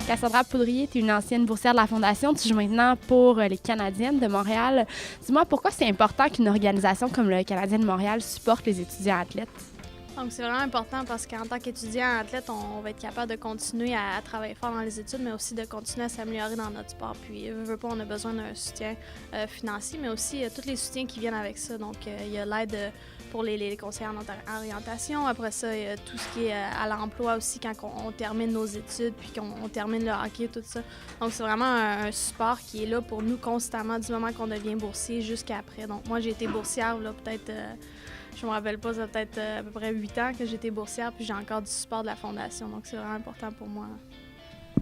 Cassandra Poudrier, tu es une ancienne boursière de la Fondation. Tu joues maintenant pour les Canadiennes de Montréal. Dis-moi, pourquoi c'est important qu'une organisation comme le Canadien de Montréal supporte les étudiants athlètes? Donc, c'est vraiment important parce qu'en tant qu'étudiant athlète, on va être capable de continuer à travailler fort dans les études, mais aussi de continuer à s'améliorer dans notre sport. Puis, veut pas, on a besoin d'un soutien financier, mais aussi tous les soutiens qui viennent avec ça. Donc, il y a l'aide pour les conseillers en orientation. Après ça, il y a tout ce qui est à l'emploi aussi quand on termine nos études, puis qu'on termine le hockey, tout ça. Donc, c'est vraiment un support qui est là pour nous constamment du moment qu'on devient boursier jusqu'à après. Donc, moi, j'ai été boursière, là, peut-être... je me rappelle pas, ça fait peut-être à peu près 8 ans que j'étais boursière, puis j'ai encore du support de la Fondation. Donc, c'est vraiment important pour moi.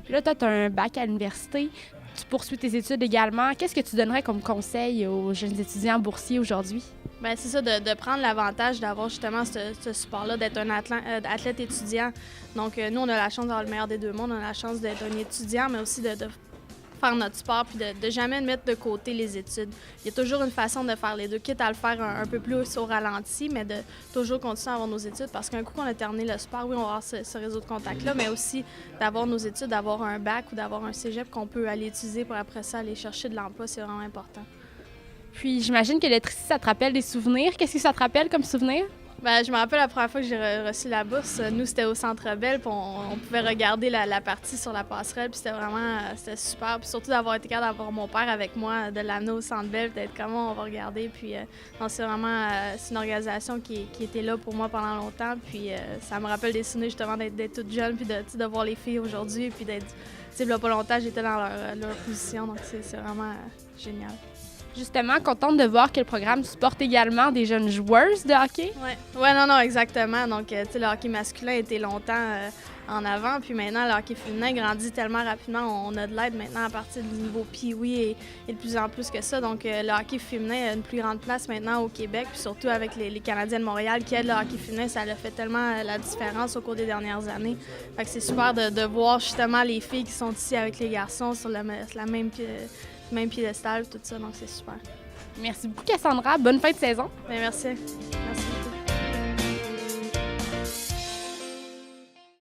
Puis là, toi, tu as un bac à l'université. Tu poursuis tes études également. Qu'est-ce que tu donnerais comme conseil aux jeunes étudiants boursiers aujourd'hui? Bien, c'est ça, de prendre l'avantage d'avoir justement ce support-là, d'être un athlète étudiant. Donc, nous, on a la chance d'avoir le meilleur des deux mondes. On a la chance d'être un étudiant, mais aussi de faire notre sport puis de jamais mettre de côté les études. Il y a toujours une façon de faire les deux, quitte à le faire un peu plus au ralenti, mais de toujours continuer à avoir nos études parce qu'un coup qu'on a terminé le sport, oui, on va avoir ce réseau de contacts-là, mais aussi d'avoir nos études, d'avoir un bac ou d'avoir un cégep qu'on peut aller utiliser pour après ça aller chercher de l'emploi, c'est vraiment important. Puis j'imagine que l'être ici, ça te rappelle des souvenirs. Qu'est-ce que ça te rappelle comme souvenir? Bien, je me rappelle la première fois que j'ai reçu la bourse. Nous, c'était au Centre Bell, puis on pouvait regarder la partie sur la passerelle, puis c'était super. Puis surtout d'avoir été capable d'avoir mon père avec moi, de l'amener au Centre Bell, d'être comment on va regarder. Puis non, c'est vraiment c'est une organisation qui était là pour moi pendant longtemps. Puis ça me rappelle des souvenirs justement d'être toute jeune, puis de voir les filles aujourd'hui, puis d'être, il n'y a pas longtemps, j'étais dans leur position. Donc c'est vraiment génial. Justement, contente de voir que le programme supporte également des jeunes joueuses de hockey. Oui, non, exactement. Donc, tu sais, le hockey masculin était longtemps en avant, puis maintenant, le hockey féminin grandit tellement rapidement. On a de l'aide maintenant à partir du niveau Pee-Wee et de plus en plus que ça. Donc, le hockey féminin a une plus grande place maintenant au Québec, puis surtout avec les Canadiens de Montréal qui aident le hockey féminin, ça a fait tellement la différence au cours des dernières années. Fait que c'est super de voir justement les filles qui sont ici avec les garçons sur la même piédestal, tout ça, donc c'est super. Merci beaucoup, Cassandra. Bonne fin de saison. Bien, merci.